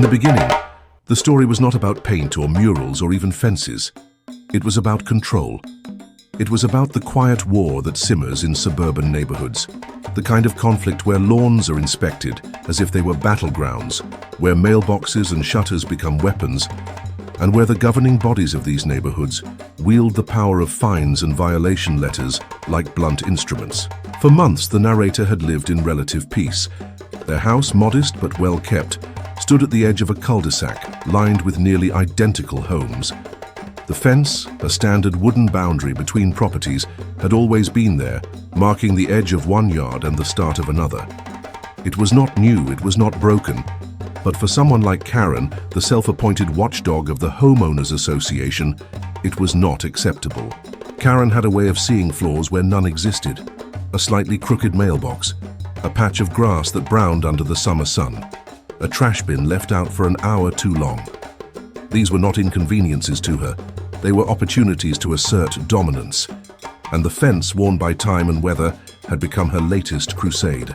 In the beginning, the story was not about paint or murals or even fences. It was about control. It was about the quiet war that simmers in suburban neighborhoods, the kind of conflict where lawns are inspected as if they were battlegrounds, where mailboxes and shutters become weapons, and where the governing bodies of these neighborhoods wield the power of fines and violation letters like blunt instruments. For months, the narrator had lived in relative peace. Their house, modest but well kept, stood at the edge of a cul-de-sac lined with nearly identical homes. The fence, a standard wooden boundary between properties, had always been there, marking the edge of one yard and the start of another. It was not new, it was not broken. But for someone like Karen, the self-appointed watchdog of the Homeowners Association, it was not acceptable. Karen had a way of seeing flaws where none existed. A slightly crooked mailbox, a patch of grass that browned under the summer sun, a trash bin left out for an hour too long. These were not inconveniences to her. They were opportunities to assert dominance. And the fence, worn by time and weather, had become her latest crusade.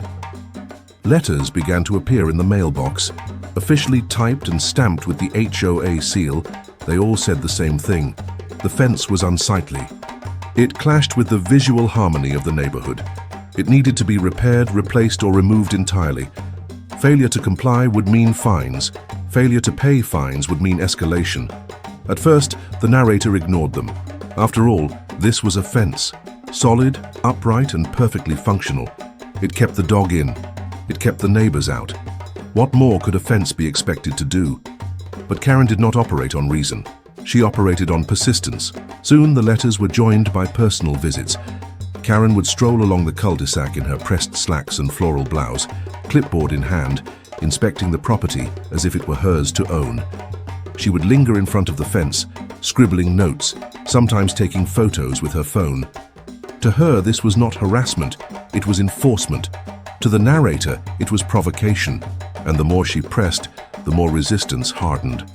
Letters began to appear in the mailbox. Officially typed and stamped with the HOA seal, they all said the same thing. The fence was unsightly. It clashed with the visual harmony of the neighborhood. It needed to be repaired, replaced, or removed entirely. Failure to comply would mean fines. Failure to pay fines would mean escalation. At first, the narrator ignored them. After all, this was a fence. Solid, upright, and perfectly functional. It kept the dog in. It kept the neighbors out. What more could a fence be expected to do? But Karen did not operate on reason. She operated on persistence. Soon the letters were joined by personal visits. Karen would stroll along the cul-de-sac in her pressed slacks and floral blouse, clipboard in hand, inspecting the property as if it were hers to own. She would linger in front of the fence, scribbling notes, sometimes taking photos with her phone. To her, this was not harassment, it was enforcement. To the narrator, it was provocation, and the more she pressed, the more resistance hardened.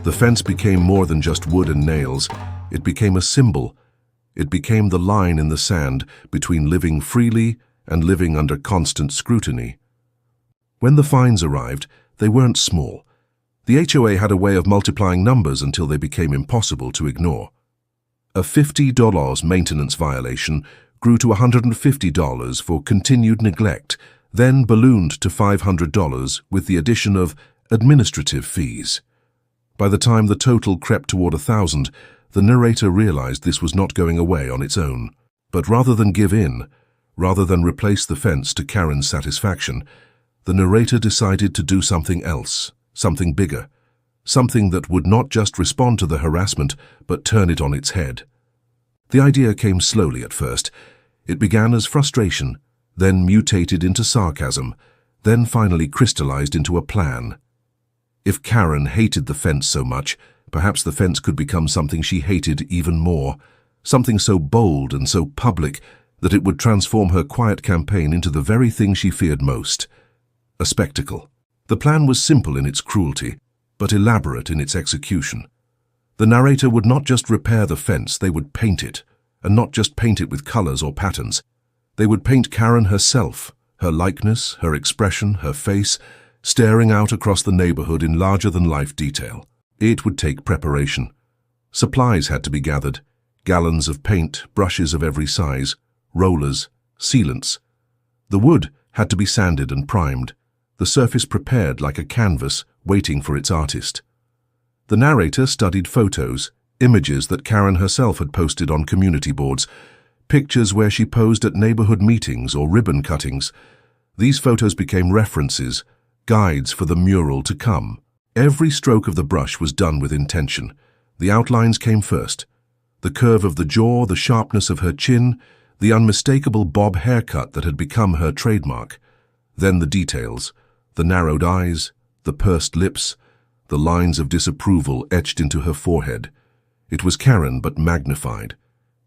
The fence became more than just wood and nails. It became a symbol. It became the line in the sand between living freely and living under constant scrutiny. When the fines arrived, they weren't small. The HOA had a way of multiplying numbers until they became impossible to ignore. A $50 maintenance violation grew to $150 for continued neglect, then ballooned to $500 with the addition of administrative fees. By the time the total crept toward $1,000, the narrator realized this was not going away on its own. But rather than give in, rather than replace the fence to Karen's satisfaction, the narrator decided to do something else, something bigger, something that would not just respond to the harassment, but turn it on its head. The idea came slowly at first. It began as frustration, then mutated into sarcasm, then finally crystallized into a plan. If Karen hated the fence so much, perhaps the fence could become something she hated even more, something so bold and so public that it would transform her quiet campaign into the very thing she feared most, a spectacle. The plan was simple in its cruelty, but elaborate in its execution. The narrator would not just repair the fence, they would paint it, and not just paint it with colors or patterns. They would paint Karen herself, her likeness, her expression, her face, staring out across the neighborhood in larger-than-life detail. It would take preparation. Supplies had to be gathered, gallons of paint, brushes of every size, rollers, sealants. The wood had to be sanded and primed, the surface prepared like a canvas waiting for its artist. The narrator studied photos, images that Karen herself had posted on community boards, pictures where she posed at neighborhood meetings or ribbon cuttings. These photos became references, guides for the mural to come. Every stroke of the brush was done with intention. The outlines came first. The curve of the jaw, the sharpness of her chin, the unmistakable bob haircut that had become her trademark. Then the details, the narrowed eyes, the pursed lips, the lines of disapproval etched into her forehead. It was Karen but magnified.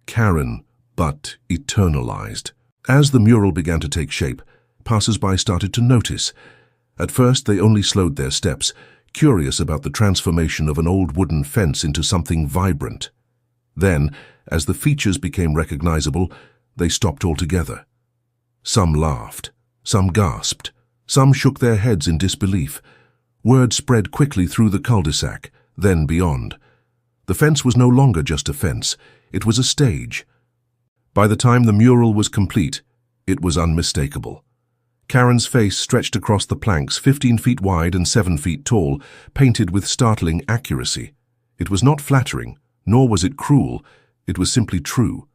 Karen but eternalized. As the mural began to take shape, passers-by started to notice. At first they only slowed their steps, curious about the transformation of an old wooden fence into something vibrant. Then, as the features became recognizable, they stopped altogether. Some laughed, some gasped, some shook their heads in disbelief. Word spread quickly through the cul-de-sac, then beyond. The fence was no longer just a fence, it was a stage. By the time the mural was complete, it was unmistakable. Karen's face stretched across the planks, 15 feet wide and 7 feet tall, painted with startling accuracy. It was not flattering, nor was it cruel, it was simply true.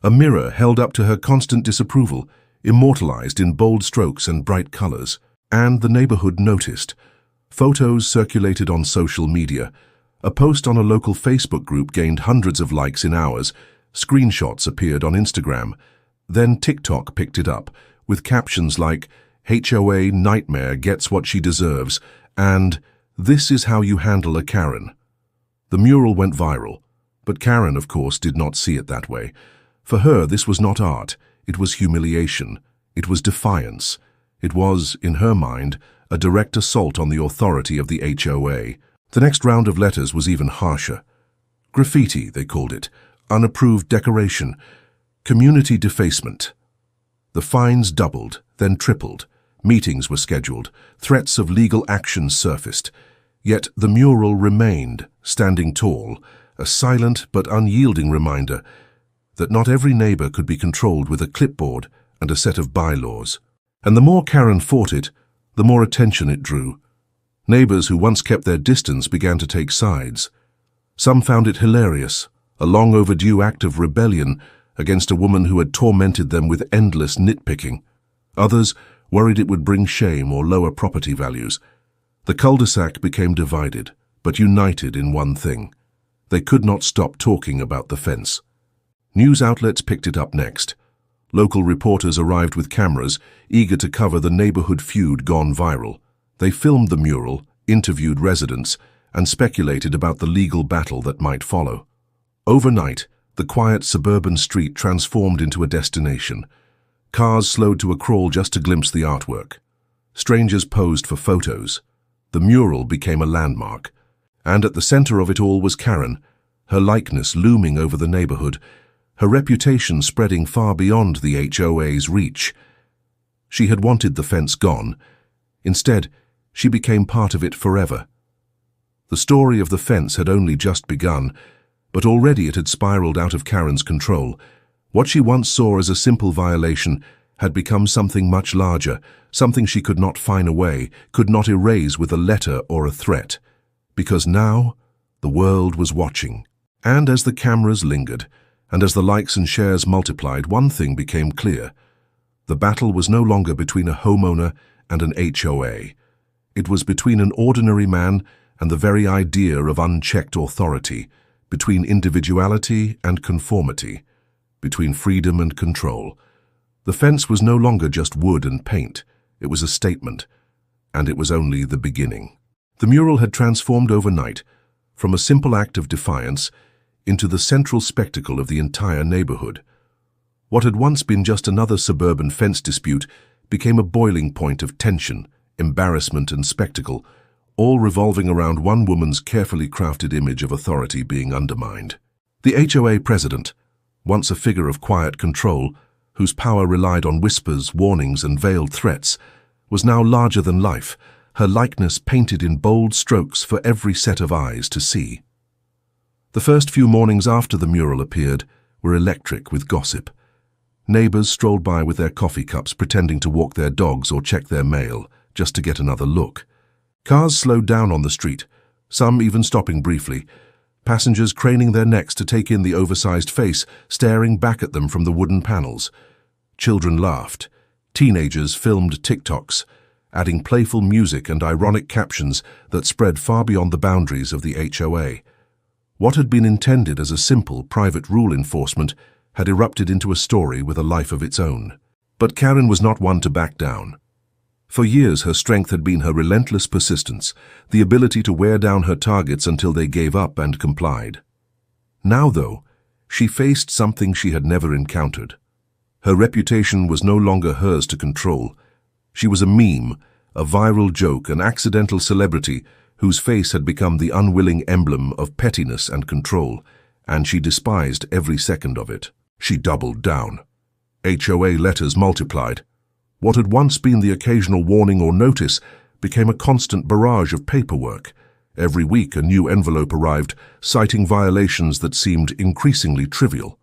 A mirror held up to her constant disapproval, immortalized in bold strokes and bright colors. And the neighborhood noticed. Photos circulated on social media. A post on a local Facebook group gained hundreds of likes in hours. Screenshots appeared on Instagram. Then TikTok picked it up, with captions like, "HOA nightmare gets what she deserves," and "This is how you handle a Karen." The mural went viral, but Karen, of course, did not see it that way. For her, this was not art, it was humiliation, it was defiance. It was, in her mind, a direct assault on the authority of the HOA. The next round of letters was even harsher. Graffiti, they called it, unapproved decoration, community defacement. The fines doubled, then tripled. Meetings were scheduled. Threats of legal action surfaced. Yet the mural remained, standing tall, a silent but unyielding reminder that not every neighbor could be controlled with a clipboard and a set of bylaws. And the more Karen fought it, the more attention it drew. Neighbors who once kept their distance began to take sides. Some found it hilarious, a long overdue act of rebellion against a woman who had tormented them with endless nitpicking. Others worried it would bring shame or lower property values. The cul-de-sac became divided, but united in one thing. They could not stop talking about the fence. News outlets picked it up next. Local reporters arrived with cameras, eager to cover the neighborhood feud gone viral. They filmed the mural, interviewed residents, and speculated about the legal battle that might follow. Overnight, the quiet suburban street transformed into a destination. Cars slowed to a crawl just to glimpse the artwork. Strangers posed for photos. The mural became a landmark. And at the center of it all was Karen, her likeness looming over the neighborhood, her reputation spreading far beyond the HOA's reach. She had wanted the fence gone. Instead, she became part of it forever. The story of the fence had only just begun, but already it had spiraled out of Karen's control. What she once saw as a simple violation had become something much larger, something she could not fine away, could not erase with a letter or a threat. Because now, the world was watching. And as the cameras lingered, and as the likes and shares multiplied, one thing became clear. The battle was no longer between a homeowner and an HOA. It was between an ordinary man and the very idea of unchecked authority, between individuality and conformity, between freedom and control. The fence was no longer just wood and paint. It was a statement, and it was only the beginning. The mural had transformed overnight, from a simple act of defiance into the central spectacle of the entire neighborhood. What had once been just another suburban fence dispute became a boiling point of tension, embarrassment, and spectacle, all revolving around one woman's carefully crafted image of authority being undermined. The HOA president, once a figure of quiet control, whose power relied on whispers, warnings, and veiled threats, was now larger than life, her likeness painted in bold strokes for every set of eyes to see. The first few mornings after the mural appeared were electric with gossip. Neighbors strolled by with their coffee cups, pretending to walk their dogs or check their mail, just to get another look. Cars slowed down on the street, some even stopping briefly, passengers craning their necks to take in the oversized face staring back at them from the wooden panels. Children laughed. Teenagers filmed TikToks, adding playful music and ironic captions that spread far beyond the boundaries of the HOA. What had been intended as a simple, private rule enforcement had erupted into a story with a life of its own. But Karen was not one to back down. For years, her strength had been her relentless persistence, the ability to wear down her targets until they gave up and complied. Now, though, she faced something she had never encountered. Her reputation was no longer hers to control. She was a meme, a viral joke, an accidental celebrity whose face had become the unwilling emblem of pettiness and control, and she despised every second of it. She doubled down. HOA letters multiplied. What had once been the occasional warning or notice became a constant barrage of paperwork. Every week a new envelope arrived, citing violations that seemed increasingly trivial.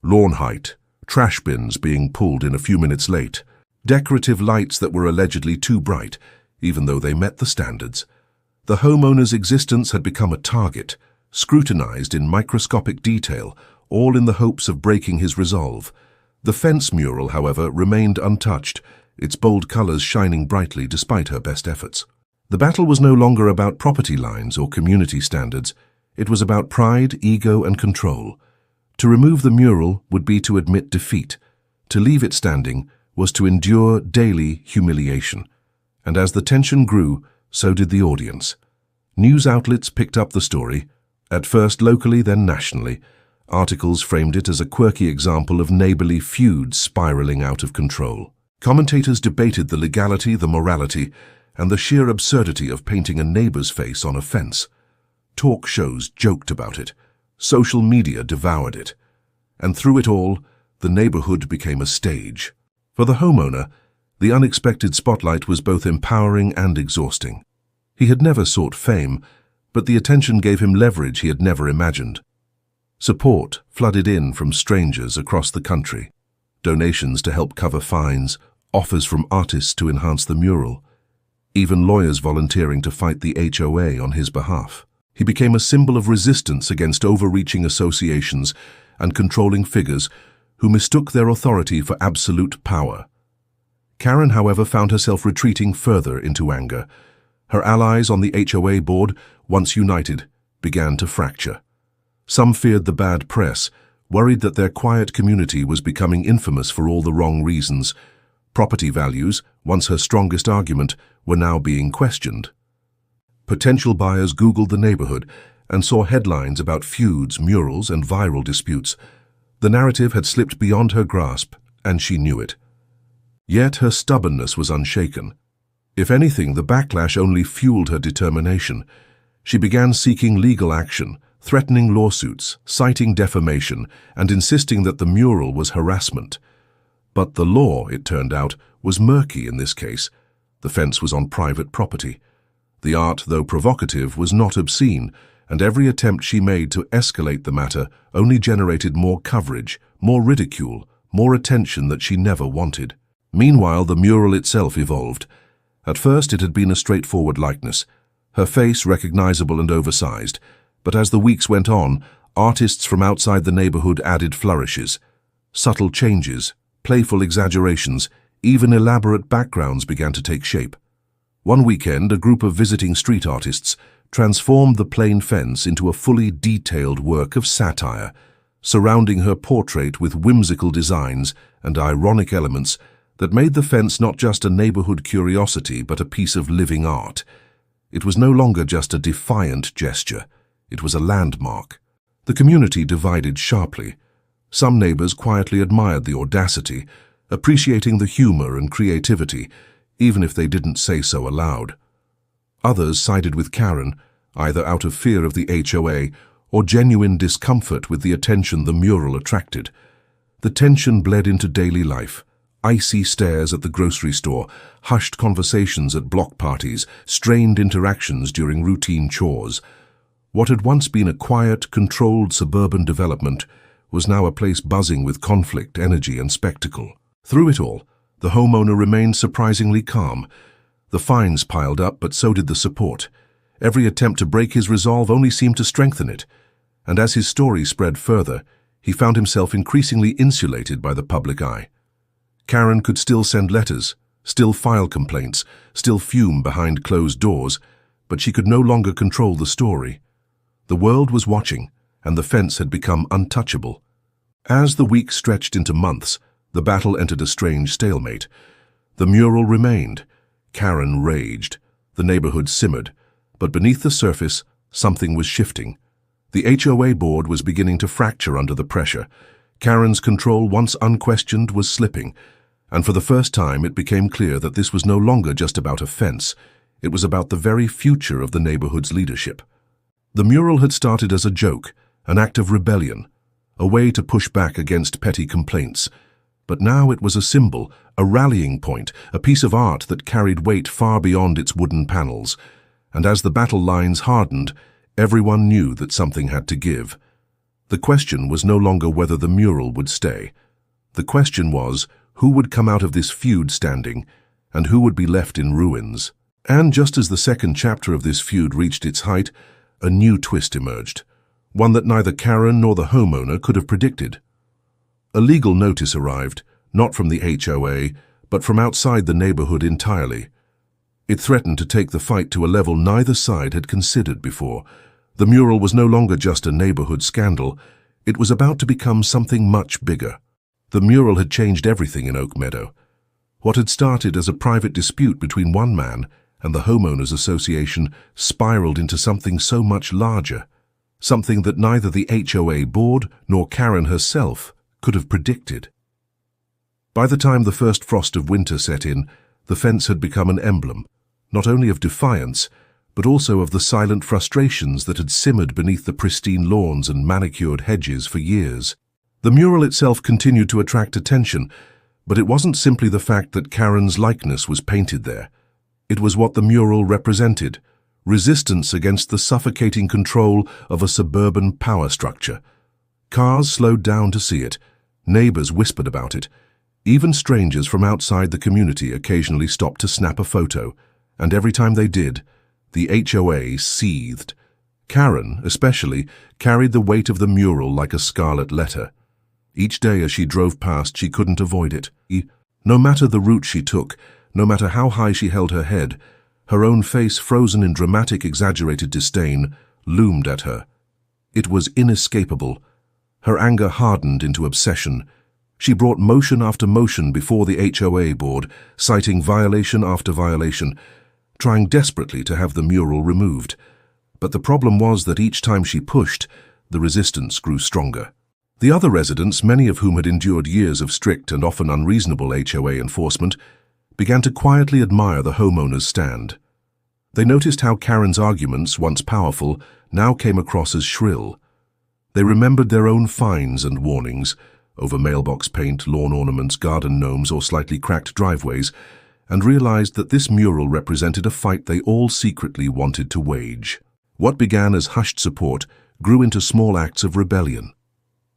Lawn height, trash bins being pulled in a few minutes late, decorative lights that were allegedly too bright, even though they met the standards. The homeowner's existence had become a target, scrutinized in microscopic detail, all in the hopes of breaking his resolve. The fence mural, however, remained untouched, its bold colors shining brightly despite her best efforts. The battle was no longer about property lines or community standards. It was about pride, ego, and control. To remove the mural would be to admit defeat. To leave it standing was to endure daily humiliation. And as the tension grew, so did the audience. News outlets picked up the story, at first locally, then nationally. Articles framed it as a quirky example of neighborly feuds spiraling out of control. Commentators debated the legality, the morality, and the sheer absurdity of painting a neighbor's face on a fence. Talk shows joked about it. Social media devoured it. And through it all, the neighborhood became a stage. For the homeowner, the unexpected spotlight was both empowering and exhausting. He had never sought fame, but the attention gave him leverage he had never imagined. Support flooded in from strangers across the country. Donations to help cover fines, offers from artists to enhance the mural, even lawyers volunteering to fight the HOA on his behalf. He became a symbol of resistance against overreaching associations and controlling figures who mistook their authority for absolute power. Karen, however, found herself retreating further into anger. Her allies on the HOA board, once united, began to fracture. Some feared the bad press, worried that their quiet community was becoming infamous for all the wrong reasons. Property values, once her strongest argument, were now being questioned. Potential buyers Googled the neighborhood and saw headlines about feuds, murals, and viral disputes. The narrative had slipped beyond her grasp, and she knew it. Yet her stubbornness was unshaken. If anything, the backlash only fueled her determination. She began seeking legal action, threatening lawsuits, citing defamation, and insisting that the mural was harassment. But the law, it turned out, was murky in this case. The fence was on private property. The art, though provocative, was not obscene, and every attempt she made to escalate the matter only generated more coverage, more ridicule, more attention that she never wanted. Meanwhile, the mural itself evolved. At first, it had been a straightforward likeness, her face recognizable and oversized, but as the weeks went on, artists from outside the neighborhood added flourishes. Subtle changes, playful exaggerations, even elaborate backgrounds began to take shape. One weekend, a group of visiting street artists transformed the plain fence into a fully detailed work of satire, surrounding her portrait with whimsical designs and ironic elements that made the fence not just a neighborhood curiosity but a piece of living art. It was no longer just a defiant gesture. It was a landmark. The community divided sharply. Some neighbors quietly admired the audacity, appreciating the humor and creativity, even if they didn't say so aloud. Others sided with Karen, either out of fear of the HOA or genuine discomfort with the attention the mural attracted. The tension bled into daily life. Icy stares at the grocery store, hushed conversations at block parties, strained interactions during routine chores. What had once been a quiet, controlled suburban development was now a place buzzing with conflict, energy, and spectacle. Through it all, the homeowner remained surprisingly calm. The fines piled up, but so did the support. Every attempt to break his resolve only seemed to strengthen it. And as his story spread further, he found himself increasingly insulated by the public eye. Karen could still send letters, still file complaints, still fume behind closed doors, but she could no longer control the story. The world was watching, and the fence had become untouchable. As the weeks stretched into months, the battle entered a strange stalemate. The mural remained. Karen raged. The neighborhood simmered. But beneath the surface, something was shifting. The HOA board was beginning to fracture under the pressure. Karen's control, once unquestioned, was slipping. And for the first time, it became clear that this was no longer just about a fence. It was about the very future of the neighborhood's leadership. The mural had started as a joke, an act of rebellion, a way to push back against petty complaints. But now it was a symbol, a rallying point, a piece of art that carried weight far beyond its wooden panels. And as the battle lines hardened, everyone knew that something had to give. The question was no longer whether the mural would stay. The question was, who would come out of this feud standing, and who would be left in ruins? And just as the second chapter of this feud reached its height, a new twist emerged, one that neither Karen nor the homeowner could have predicted. A legal notice arrived, not from the HOA, but from outside the neighborhood entirely. It threatened to take the fight to a level neither side had considered before. The mural was no longer just a neighborhood scandal. It was about to become something much bigger. The mural had changed everything in Oak Meadow. What had started as a private dispute between one man and the homeowners association spiraled into something so much larger, something that neither the HOA board nor Karen herself could have predicted. By the time the first frost of winter set in, the fence had become an emblem, not only of defiance, but also of the silent frustrations that had simmered beneath the pristine lawns and manicured hedges for years. The mural itself continued to attract attention, but it wasn't simply the fact that Karen's likeness was painted there. It was what the mural represented: resistance against the suffocating control of a suburban power structure. Cars slowed down to see it. Neighbors whispered about it. Even strangers from outside the community occasionally stopped to snap a photo, and every time they did, the HOA seethed. Karen, especially, carried the weight of the mural like a scarlet letter. Each day as she drove past, she couldn't avoid it. No matter the route she took, no matter how high she held her head, her own face, frozen in dramatic, exaggerated disdain, loomed at her. It was inescapable. Her anger hardened into obsession. She brought motion after motion before the HOA board, citing violation after violation, trying desperately to have the mural removed. But the problem was that each time she pushed, the resistance grew stronger. The other residents, many of whom had endured years of strict and often unreasonable HOA enforcement, began to quietly admire the homeowner's stand. They noticed how Karen's arguments, once powerful, now came across as shrill. They remembered their own fines and warnings over mailbox paint, lawn ornaments, garden gnomes, or slightly cracked driveways, and realized that this mural represented a fight they all secretly wanted to wage. What began as hushed support grew into small acts of rebellion.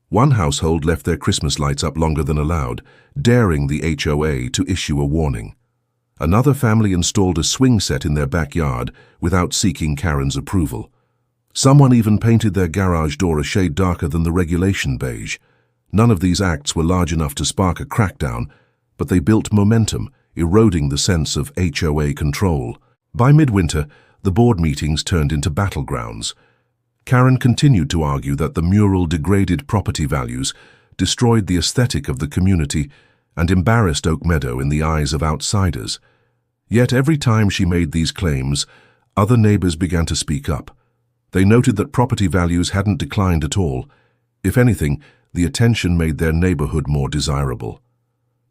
One household left their Christmas lights up longer than allowed, daring the HOA to issue a warning. Another family installed a swing set in their backyard without seeking Karen's approval. Someone even painted their garage door a shade darker than the regulation beige. None of these acts were large enough to spark a crackdown, but they built momentum, eroding the sense of HOA control. By midwinter, the board meetings turned into battlegrounds. Karen continued to argue that the mural degraded property values, destroyed the aesthetic of the community, and embarrassed Oak Meadow in the eyes of outsiders. Yet every time she made these claims, other neighbors began to speak up. They noted that property values hadn't declined at all. If anything, the attention made their neighborhood more desirable.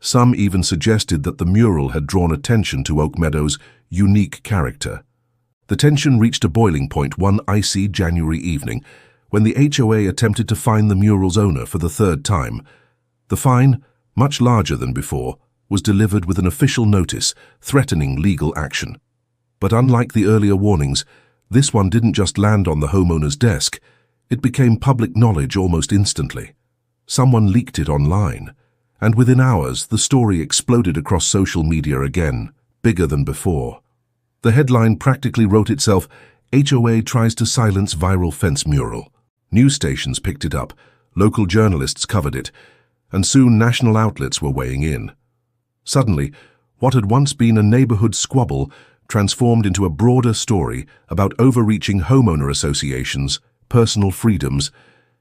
Some even suggested that the mural had drawn attention to Oak Meadow's unique character. The tension reached a boiling point one icy January evening when the HOA attempted to fine the mural's owner for the third time. The fine, much larger than before, was delivered with an official notice threatening legal action. But unlike the earlier warnings, this one didn't just land on the homeowner's desk. It became public knowledge almost instantly. Someone leaked it online, and within hours the story exploded across social media again, bigger than before. The headline practically wrote itself, "HOA tries to silence viral fence mural." News stations picked it up, local journalists covered it, and soon national outlets were weighing in. Suddenly, what had once been a neighborhood squabble transformed into a broader story about overreaching homeowner associations, personal freedoms,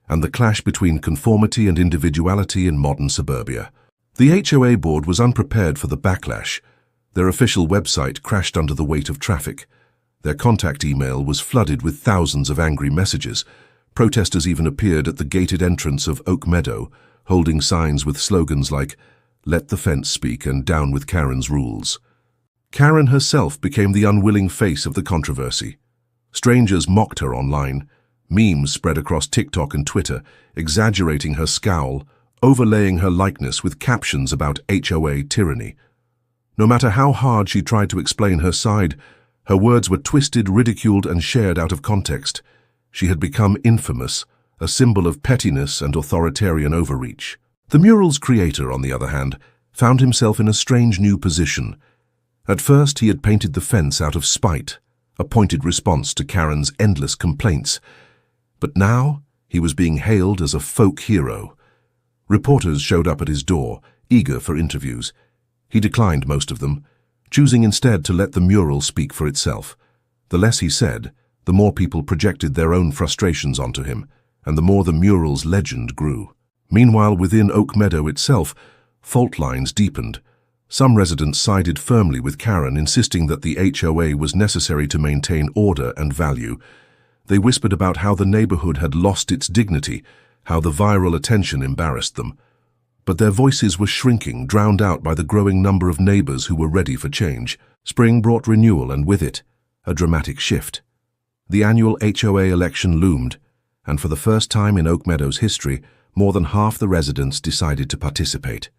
and the clash between conformity and individuality in modern suburbia. The HOA board was unprepared for the backlash. Their official website crashed under the weight of traffic. Their contact email was flooded with thousands of angry messages. Protesters even appeared at the gated entrance of Oak Meadow, holding signs with slogans like, "Let the fence speak" and "Down with Karen's rules." Karen herself became the unwilling face of the controversy. Strangers mocked her online. Memes spread across TikTok and Twitter, exaggerating her scowl, overlaying her likeness with captions about HOA tyranny. No matter how hard she tried to explain her side, her words were twisted, ridiculed, and shared out of context. She had become infamous, a symbol of pettiness and authoritarian overreach. The mural's creator, on the other hand, found himself in a strange new position. At first, he had painted the fence out of spite, a pointed response to Karen's endless complaints. But now, he was being hailed as a folk hero. Reporters showed up at his door, eager for interviews. He declined most of them, choosing instead to let the mural speak for itself. The less he said, the more people projected their own frustrations onto him, and the more the mural's legend grew. Meanwhile, within Oak Meadow itself, fault lines deepened. Some residents sided firmly with Karen, insisting that the HOA was necessary to maintain order and value. They whispered about how the neighborhood had lost its dignity, how the viral attention embarrassed them. But their voices were shrinking, drowned out by the growing number of neighbors who were ready for change. Spring brought renewal, and with it, a dramatic shift. The annual HOA election loomed, and for the first time in Oak Meadow's history, more than half the residents decided to participate.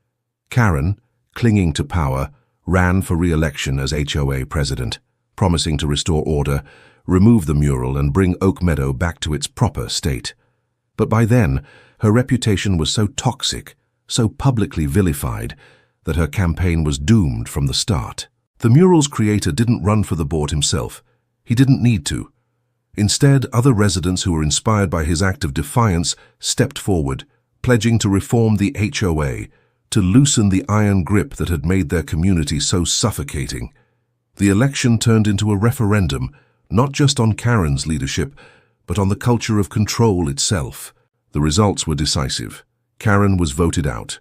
Karen, clinging to power, ran for re-election as HOA president, promising to restore order, remove the mural, and bring Oak Meadow back to its proper state. But by then, her reputation was so toxic, so publicly vilified, that her campaign was doomed from the start. The mural's creator didn't run for the board himself. He didn't need to. Instead, other residents who were inspired by his act of defiance stepped forward, pledging to reform the HOA, to loosen the iron grip that had made their community so suffocating. The election turned into a referendum, not just on Karen's leadership, but on the culture of control itself. The results were decisive. Karen was voted out.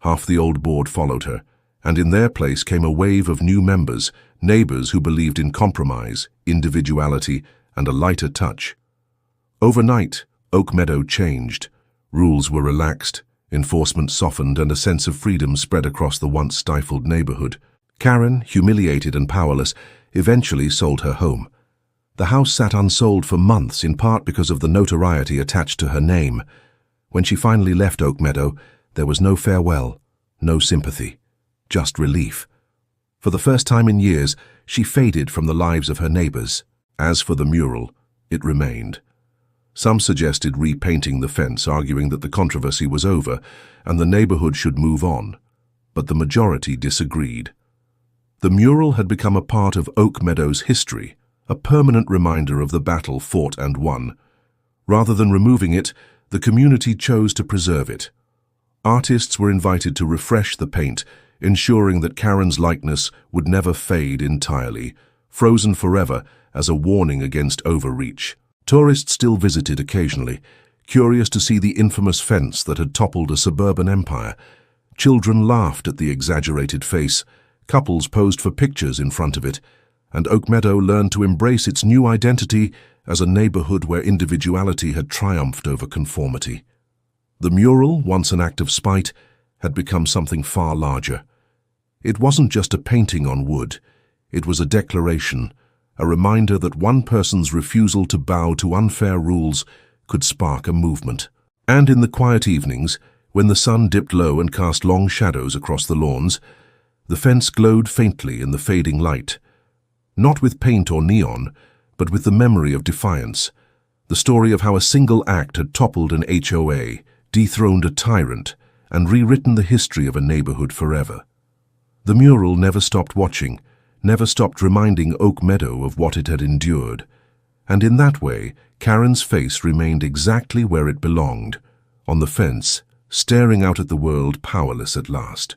Half the old board followed her, and in their place came a wave of new members, neighbors who believed in compromise, individuality, and a lighter touch. Overnight, Oak Meadow changed. Rules were relaxed, enforcement softened, and a sense of freedom spread across the once stifled neighborhood. Karen, humiliated and powerless, eventually sold her home. The house sat unsold for months, in part because of the notoriety attached to her name. When she finally left Oak Meadow, there was no farewell, no sympathy, just relief. For the first time in years, she faded from the lives of her neighbors. As for the mural, it remained. Some suggested repainting the fence, arguing that the controversy was over and the neighborhood should move on. But the majority disagreed. The mural had become a part of Oak Meadow's history, a permanent reminder of the battle fought and won. Rather than removing it, the community chose to preserve it. Artists were invited to refresh the paint, ensuring that Karen's likeness would never fade entirely, frozen forever as a warning against overreach. Tourists still visited occasionally, curious to see the infamous fence that had toppled a suburban empire. Children laughed at the exaggerated face, couples posed for pictures in front of it, and Oak Meadow learned to embrace its new identity as a neighborhood where individuality had triumphed over conformity. The mural, once an act of spite, had become something far larger. It wasn't just a painting on wood, it was a declaration, a reminder that one person's refusal to bow to unfair rules could spark a movement. And in the quiet evenings, when the sun dipped low and cast long shadows across the lawns, the fence glowed faintly in the fading light. Not with paint or neon, but with the memory of defiance, the story of how a single act had toppled an HOA, dethroned a tyrant, and rewritten the history of a neighborhood forever. The mural never stopped watching, never stopped reminding Oak Meadow of what it had endured. And in that way, Karen's face remained exactly where it belonged, on the fence, staring out at the world, powerless at last.